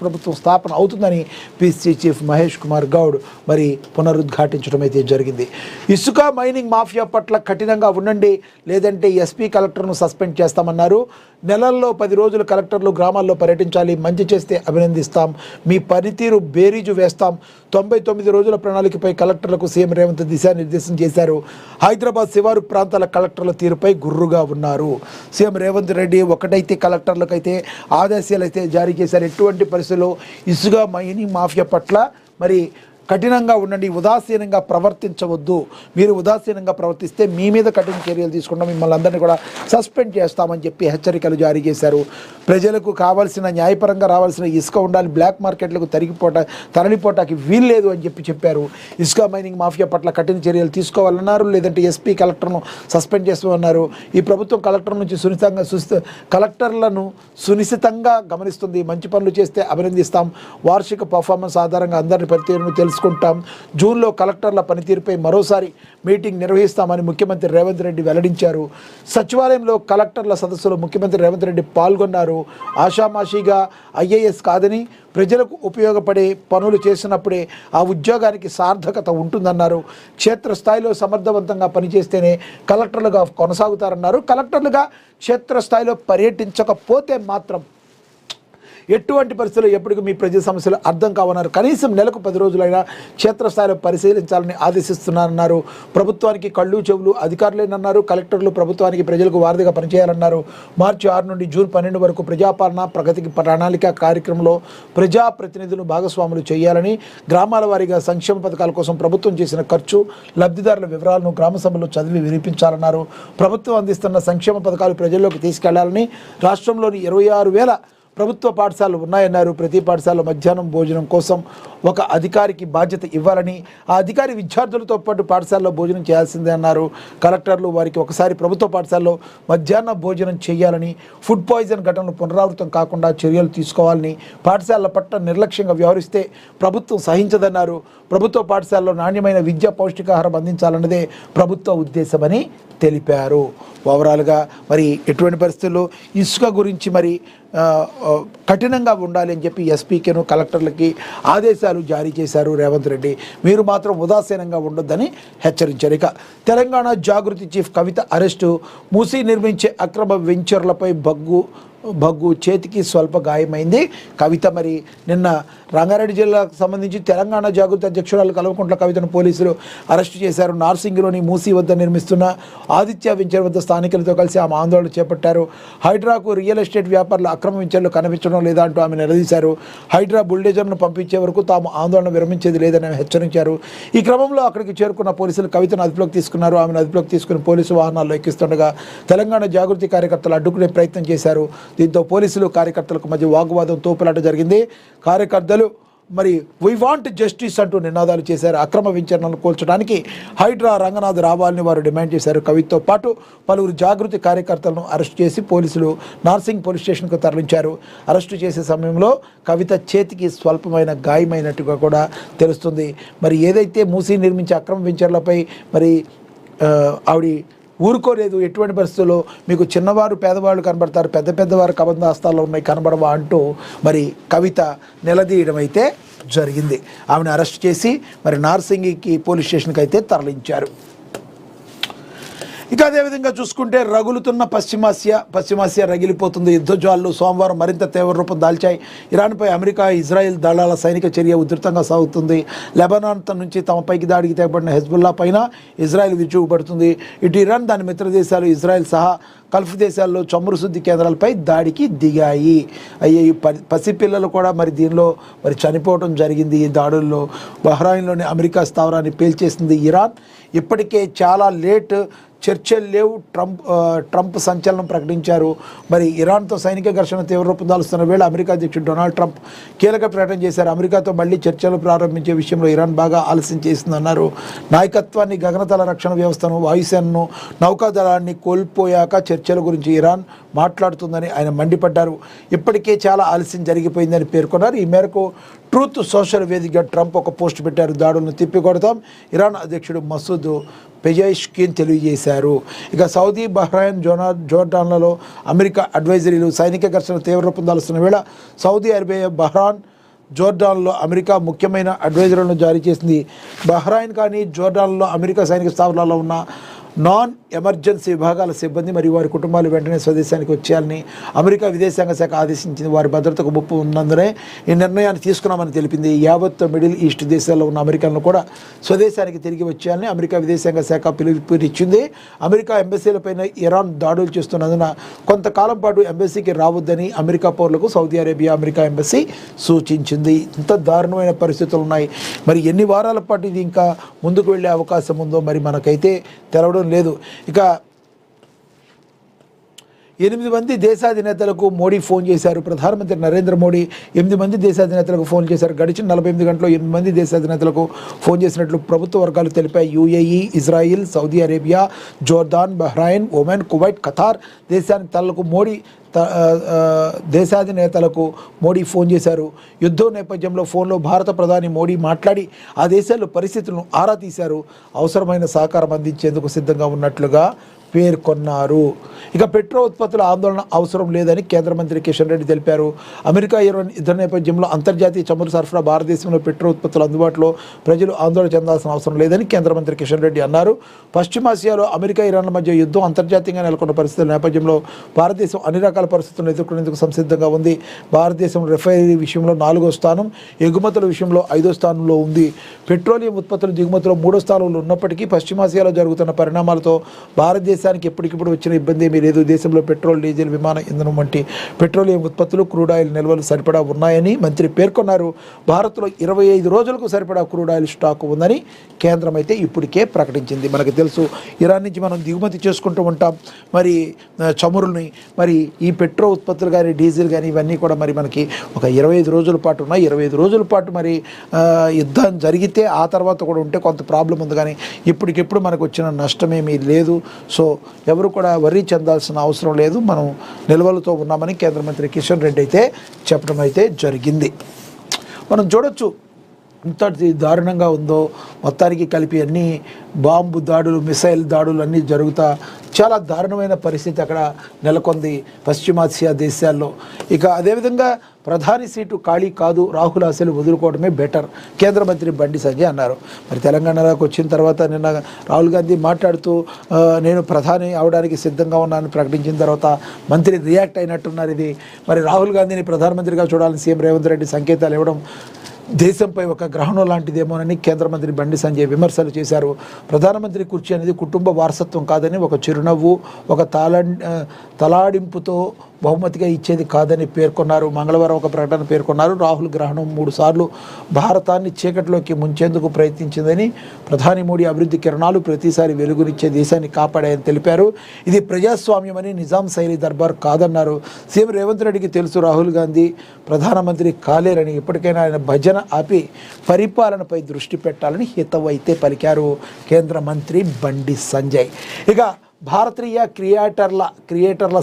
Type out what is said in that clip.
ప్రభుత్వం స్థాపన అవుతుందని పిసిసి చీఫ్ మహేష్ కుమార్ గౌడ్ మరి పునరుద్ఘాటించడం అయితే జరిగింది. ఇసుక మైనింగ్ మాఫియా పట్ల కఠినంగా ఉండండి, లేదంటే ఎస్పీ కలెక్టర్ను సస్పెండ్ చేస్తామన్నారు. నెలల్లో 10 రోజులు కలెక్టర్లు గ్రామాల్లో పర్యటించాలి, మంచి చేస్తే అభినందిస్తాం, మీ పనితీరు బేరీజు వేస్తాం. 99 రోజుల ప్రణాళికపై కలెక్టర్లకు సీఎం రేవంత్ దిశానిర్దేశం చేశారు. హైదరాబాద్ శివారు ప్రాంతాల కలెక్టర్ల తీరుపై గుర్రుగా ఉన్నారు. సీఎం రేవంత్ రెడ్డి ఒకటైతే కలెక్టర్లకైతే ఆదేశాలు అయితే జారీ చేశారు. ఎటువంటి పరిస్థితుల్లో ఇసుక మైనింగ్ మాఫియా పట్ల మరి కఠినంగా ఉండండి, ఉదాసీనంగా ప్రవర్తించవద్దు. మీరు ఉదాసీనంగా ప్రవర్తిస్తే మీ మీద కఠిన చర్యలు తీసుకుంటాం, మిమ్మల్ని అందరినీ కూడా సస్పెండ్ చేస్తామని చెప్పి హెచ్చరికలు జారీ చేశారు. ప్రజలకు కావాల్సిన న్యాయపరంగా రావాల్సిన ఇసుక ఉండాలి, బ్లాక్ మార్కెట్లకు తరలిపోటానికి వీల్లేదు అని చెప్పారు. ఇసుక మైనింగ్ మాఫియా పట్ల కఠిన చర్యలు తీసుకోవాలన్నారు, లేదంటే ఎస్పీ కలెక్టర్ను సస్పెండ్ చేస్తామన్నారు. ఈ ప్రభుత్వం కలెక్టర్ నుంచి కలెక్టర్లను సునిశితంగా గమనిస్తుంది. మంచి పనులు చేస్తే అభినందిస్తాం, వార్షిక పర్ఫార్మెన్స్ ఆధారంగా అందరి పనితీరును తెలుసుకుంటాం. జూన్లో కలెక్టర్ల పనితీరుపై మరోసారి మీటింగ్ నిర్వహిస్తామని ముఖ్యమంత్రి రేవంత్ రెడ్డి వెల్లడించారు. సచివాలయంలో కలెక్టర్ల సదస్సులో ముఖ్యమంత్రి రేవంత్ రెడ్డి పాల్గొన్నారు. ఆషామాషిగా ఐఏఎస్ కాదని ప్రజలకు ఉపయోగపడే పనులు చేసినప్పుడే ఆ ఉద్యోగానికి సార్థకత ఉంటుందన్నారు. క్షేత్రస్థాయిలో సమర్థవంతంగా పనిచేస్తేనే కలెక్టర్లుగా కొనసాగుతారన్నారు. కలెక్టర్లుగా క్షేత్రస్థాయిలో పర్యటించకపోతే మాత్రం ఎటువంటి పరిస్థితుల్లో ఎప్పటికీ మీ ప్రజల సమస్యలు అర్థం కావన్నారు. కనీసం నెలకు 10 రోజులైనా క్షేత్రస్థాయిలో పరిశీలించాలని ఆదేశిస్తున్నారన్నారు. ప్రభుత్వానికి కళ్ళు చెవులు అధికారులేనన్నారు. కలెక్టర్లు ప్రభుత్వానికి ప్రజలకు వారధిగా పనిచేయాలన్నారు. మార్చి 6 నుండి జూన్ 12 వరకు ప్రజాపాలన ప్రగతికి ప్రణాళిక కార్యక్రమంలో ప్రజాప్రతినిధులు భాగస్వాములు చేయాలని, గ్రామాల వారీగా సంక్షేమ పథకాల కోసం ప్రభుత్వం చేసిన ఖర్చు, లబ్ధిదారుల వివరాలను గ్రామ సభలో చదివి వినిపించాలన్నారు. ప్రభుత్వం అందిస్తున్న సంక్షేమ పథకాలు ప్రజల్లోకి తీసుకెళ్లాలని, రాష్ట్రంలోని 26,000 ప్రభుత్వ పాఠశాలలు ఉన్నాయన్నారు. ప్రతి పాఠశాలలో మధ్యాహ్నం భోజనం కోసం ఒక అధికారికి బాధ్యత ఇవ్వాలని, ఆ అధికారి విద్యార్థులతో పాటు పాఠశాలలో భోజనం చేయాల్సిందే అన్నారు. కలెక్టర్లు వారికి ఒకసారి ప్రభుత్వ పాఠశాలలో మధ్యాహ్న భోజనం చేయాలని, ఫుడ్ పాయిజన్ ఘటనలు పునరావృతం కాకుండా చర్యలు తీసుకోవాలని, పాఠశాలల పట్ల నిర్లక్ష్యంగా వ్యవహరిస్తే ప్రభుత్వం సహించదన్నారు. ప్రభుత్వ పాఠశాలలో నాణ్యమైన విద్య, పౌష్టికాహారం అందించాలన్నదే ప్రభుత్వ ఉద్దేశమని తెలిపారు. ఓవరాల్గా మరి ఎటువంటి పరిస్థితుల్లో ఇసుక గురించి మరి కఠినంగా ఉండాలి అని చెప్పి ఎస్పీకేను కలెక్టర్లకి ఆదేశాలు జారీ చేశారు రేవంత్ రెడ్డి. మీరు మాత్రం ఉదాసీనంగా ఉండొద్దని హెచ్చరించారు. ఇక తెలంగాణ జాగృతి చీఫ్ కవిత అరెస్టు. మూసీ నిర్మించే అక్రమ వెంచర్లపై భగ్గు చేతికి స్వల్ప గాయమైంది. కవిత మరి నిన్న రంగారెడ్డి జిల్లాకు సంబంధించి తెలంగాణ జాగృతి అధ్యక్షురాలు కల్వకుంట్ల కవితను పోలీసులు అరెస్టు చేశారు. నార్సింగ్లోని మూసీ వద్ద నిర్మిస్తున్న ఆదిత్య వెంచర్ వద్ద స్థానికులతో కలిసి ఆమె ఆందోళన చేపట్టారు. హైడ్రాకు రియల్ ఎస్టేట్ వ్యాపారులు అక్రమ వెంచర్లు కనిపించడం లేదా అంటూ ఆమె నిలదీశారు. హైడ్రా బుల్డేజర్ను పంపించే వరకు తాము ఆందోళన విరమించేది లేదని ఆమె హెచ్చరించారు. ఈ క్రమంలో అక్కడికి చేరుకున్న పోలీసులు కవితను అదుపులోకి తీసుకున్నారు. ఆమెను అదుపులోకి తీసుకుని పోలీసు వాహనాల్లో ఎక్కిస్తుండగా తెలంగాణ జాగృతి కార్యకర్తలు అడ్డుకునే ప్రయత్నం చేశారు. దీంతో పోలీసులు కార్యకర్తలకు మధ్య వాగ్వాదం, తోపులాట జరిగింది. కార్యకర్తలు మరి వీ వాంట్ జస్టిస్ అంటూ నినాదాలు చేశారు. అక్రమ వెంచర్లను కూల్చడానికి హైడ్రా రంగనాథ్ రావాలని వారు డిమాండ్ చేశారు. కవితతో పాటు పలువురు జాగృతి కార్యకర్తలను అరెస్టు చేసి పోలీసులు నార్సింగ్ పోలీస్ స్టేషన్కు తరలించారు. అరెస్టు చేసే సమయంలో కవిత చేతికి స్వల్పమైన గాయమైనట్టుగా కూడా తెలుస్తుంది. మరి ఏదైతే మూసీ నిర్మించే అక్రమ వెంచర్లపై మరి ఆవిడ ఊరుకోలేదు. ఎటువంటి పరిస్థితుల్లో మీకు చిన్నవారు పేదవాళ్ళు కనబడతారు, పెద్దవారు కబంధ హస్తాల్లో ఉన్నాయి కనబడవా అంటూ మరి కవిత నిలదీయడం అయితే జరిగింది. ఆమెను అరెస్ట్ చేసి మరి నార్సింగికి పోలీస్ స్టేషన్కి అయితే తరలించారు. ఇక అదేవిధంగా చూసుకుంటే రగులుతున్న పశ్చిమాసియా రగిలిపోతుంది. యుద్ధ జ్వాలలు సోమవారం మరింత తీవ్ర రూపం దాల్చాయి. ఇరాన్పై అమెరికా, ఇజ్రాయెల్ దళాల సైనిక చర్య ఉధృతంగా సాగుతుంది. లెబనాన్ నుంచి తమపైకి దాడికి తెగబడిన హెజ్బుల్లా పైన ఇజ్రాయెల్ విరుచుకుపడుతుంది. ఇటు ఇరాన్ దాని మిత్ర దేశాలు ఇజ్రాయెల్ సహా గల్ఫ్ దేశాల్లో చమురు శుద్ధి కేంద్రాలపై దాడికి దిగాయి. పసిపిల్లలు కూడా మరి దీనిలో మరి చనిపోవడం జరిగింది. ఈ దాడుల్లో బహ్రాయిన్లోని అమెరికా స్థావరాన్ని పేల్చేసింది ఇరాన్. ఇప్పటికే చాలా లేట్, చర్చలు లేవు. ట్రంప్ సంచలనం ప్రకటించారు. మరి ఇరాన్తో సైనిక ఘర్షణ తీవ్ర రూపం దాలుస్తున్న వేళ అమెరికా అధ్యక్షుడు డొనాల్డ్ ట్రంప్ కీలక ప్రకటన చేశారు. అమెరికాతో మళ్లీ చర్చలు ప్రారంభించే విషయంలో ఇరాన్ బాగా ఆలస్యం చేసిందన్నారు. నాయకత్వాన్ని, గగనతల రక్షణ వ్యవస్థను, వాయుసేనను, నౌకాదళాన్ని కోల్పోయాక చర్చల గురించి ఇరాన్ మాట్లాడుతుందని ఆయన మండిపడ్డారు. ఇప్పటికే చాలా ఆలస్యం జరిగిపోయిందని పేర్కొన్నారు. ఈ మేరకు ట్రూత్ సోషల్ వేదికగా ట్రంప్ ఒక పోస్ట్ పెట్టారు. దాడులను తిప్పికొడతాం, ఇరాన్ అధ్యక్షుడు మసూద్ పెజెష్కిన్ తెలియజేశారు. ఇక సౌదీ, బహ్రెయిన్, జోర్డాన్లలో అమెరికా అడ్వైజరీలు. సైనిక ఘర్షణ తీవ్ర రూపం దాల్చుతున్న వేళ సౌదీ అరేబియా, బహ్రెయిన్, జోర్డాన్లో అమెరికా ముఖ్యమైన అడ్వైజరీలను జారీ చేసింది. బహ్రెయిన్ కానీ జోర్డాన్లో అమెరికా సైనిక స్థావరాల్లో ఉన్న నాన్ ఎమర్జెన్సీ విభాగాల సిబ్బంది మరియు వారి కుటుంబాలు వెంటనే స్వదేశానికి వచ్చేయాలని అమెరికా విదేశాంగ శాఖ ఆదేశించింది. వారి భద్రతకు ముప్పు ఉన్నందునే ఈ నిర్ణయాన్ని తీసుకున్నామని తెలిపింది. యావత్ మిడిల్ ఈస్ట్ దేశాల్లో ఉన్న అమెరికన్లు కూడా స్వదేశానికి తిరిగి వచ్చేయాలని అమెరికా విదేశాంగ శాఖ పిలుపునిచ్చింది. అమెరికా ఎంబసీలపైన ఇరాన్ దాడులు చేస్తున్నందున కొంతకాలం పాటు ఎంబసీకి రావద్దని అమెరికా పౌరులకు సౌదీ అరేబియా, అమెరికా ఎంబసీ సూచించింది. ఇంత దారుణమైన పరిస్థితులు ఉన్నాయి. మరి ఎన్ని వారాల పాటు ఇది ఇంకా ముందుకు వెళ్ళే అవకాశం ఉందో మరి మనకైతే తెలవడం లేదు. ఇక 8 మంది దేశాధినేతలకు మోడీ ఫోన్ చేశారు. ప్రధానమంత్రి నరేంద్ర మోడీ 8 మంది దేశాధినేతలకు ఫోన్ చేశారు. గడిచిన 48 గంటల్లో 8 మంది దేశాధినేతలకు ఫోన్ చేసినట్లు ప్రభుత్వ వర్గాలు తెలిపాయి. UAE, Israel, Saudi Arabia, Jordan, Bahrain, Oman, Kuwait, Qatar దేశాధినేతలకు మోడీ ఫోన్ చేశారు. యుద్ధం నేపథ్యంలో ఫోన్లో భారత ప్రధాని మోడీ మాట్లాడి ఆ దేశాల్లో పరిస్థితులను ఆరా తీశారు. అవసరమైన సహకారం అందించేందుకు సిద్ధంగా ఉన్నట్లుగా పేర్కొన్నారు. ఇక పెట్రో ఉత్పత్తుల ఆందోళన అవసరం లేదని కేంద్ర మంత్రి కిషన్ రెడ్డి తెలిపారు. అమెరికా యుద్ధ నేపథ్యంలో అంతర్జాతీయ చమురు సరఫరా భారతదేశంలో పెట్రో ఉత్పత్తులు అందుబాటులో ప్రజలు ఆందోళన చెందాల్సిన అవసరం లేదని కేంద్ర మంత్రి కిషన్ రెడ్డి అన్నారు. పశ్చిమాసియాలో అమెరికా, ఇరాన్ల మధ్య యుద్ధం అంతర్జాతీయంగా నెలకొన్న పరిస్థితుల నేపథ్యంలో భారతదేశం అన్ని రకాల పరిస్థితులను ఎదుర్కొనేందుకు సంసిద్ధంగా ఉంది. భారతదేశం రిఫైనరీ విషయంలో 4వ స్థానం, ఎగుమతుల విషయంలో 5వ స్థానంలో ఉంది. పెట్రోలియం ఉత్పత్తుల దిగుమతిలో 3వ స్థానంలో ఉన్నప్పటికీ పశ్చిమాసియాలో జరుగుతున్న పరిణామాలతో భారతదేశానికి ఎప్పటికిప్పుడు వచ్చిన ఇబ్బంది ఏమీ లేదు. దేశంలో పెట్రోల్, డీజిల్, విమాన ఇంధనం వంటి పెట్రోలియం ఉత్పత్తులు, క్రూడ్ ఆయిల్ నిల్వలు సరిపడా ఉన్నాయని మంత్రి పేర్కొన్నారు. భారత్లో 25 రోజులకు సరిపడా క్రూడ్ ఆయిల్ స్టాక్ ఉందని కేంద్రం అయితే ఇప్పటికే ప్రకటించింది. మనకు తెలుసు, ఇరాన్ నుంచి మనం దిగుమతి చేసుకుంటూ ఉంటాం మరి చమురుల్ని. మరి ఈ పెట్రో ఉత్పత్తులు కానీ, డీజిల్ కానీ ఇవన్నీ కూడా మరి మనకి ఒక 25 రోజుల పాటు ఉన్నాయి. 25 రోజుల పాటు మరి యుద్ధం జరిగితే ఆ తర్వాత కూడా ఉంటే కొంత ప్రాబ్లం ఉంది, కానీ ఇప్పటికిప్పుడు మనకు వచ్చిన నష్టమేమీ లేదు. సో ఎవరు కూడా వర్రీ చెందాల్సిన అవసరం లేదు. మనం నిల్వలతో ఉన్నామని కేంద్ర మంత్రి కిషన్ రెడ్డి అయితే చెప్పడం అయితే జరిగింది. మనం చూడొచ్చు ఎంత దారుణంగా ఉందో. మొత్తానికి కలిపి అన్ని బాంబు దాడులు, మిసైల్ దాడులు అన్నీ జరుగుతా చాలా దారుణమైన పరిస్థితి అక్కడ నెలకొంది పశ్చిమాసియా దేశాల్లో. ఇక అదేవిధంగా ప్రధాని సీటు ఖాళీ కాదు, రాహుల్ ఆశలు వదులుకోవడమే బెటర్, కేంద్ర మంత్రి బండి సంజయ్ అన్నారు. మరి తెలంగాణలోకి వచ్చిన తర్వాత నిన్న రాహుల్ గాంధీ మాట్లాడుతూ నేను ప్రధాని అవడానికి సిద్ధంగా ఉన్నానని ప్రకటించిన తర్వాత మంత్రి రియాక్ట్ అయినట్టున్నారు. ఇది మరి రాహుల్ గాంధీని ప్రధానమంత్రిగా చూడాలని సీఎం రేవంత్ రెడ్డి సంకేతాలు ఇవ్వడం దేశంపై ఒక గ్రహణం లాంటిదేమోనని కేంద్ర మంత్రి బండి సంజయ్ విమర్శలు చేశారు. ప్రధానమంత్రి కుర్చీ అనేది కుటుంబ వారసత్వం కాదని, ఒక చిరునవ్వు, ఒక తలాడింపుతో బహుమతిగా ఇచ్చేది కాదని పేర్కొన్నారు. మంగళవారం ఒక ప్రకటన పేర్కొన్నారు. రాహుల్ గ్రహణం 3 సార్లు భారతాన్ని చీకటిలోకి ముంచేందుకు ప్రయత్నించిందని, ప్రధాని మోడీ అభివృద్ధి కిరణాలు ప్రతిసారి వెలుగునిచ్చే దేశాన్ని కాపాడాయని తెలిపారు. ఇది ప్రజాస్వామ్యమని, నిజాం శైలి దర్బార్ కాదన్నారు. సీఎం రేవంత్ రెడ్డికి తెలుసు రాహుల్ గాంధీ ప్రధానమంత్రి కాలేరని. ఇప్పటికైనా ఆయన భజన ఆపి పరిపాలనపై దృష్టి పెట్టాలని హితవు అయితే పలికారు కేంద్ర మంత్రి బండి సంజయ్. ఇక భారతీయ క్రియేటర్ల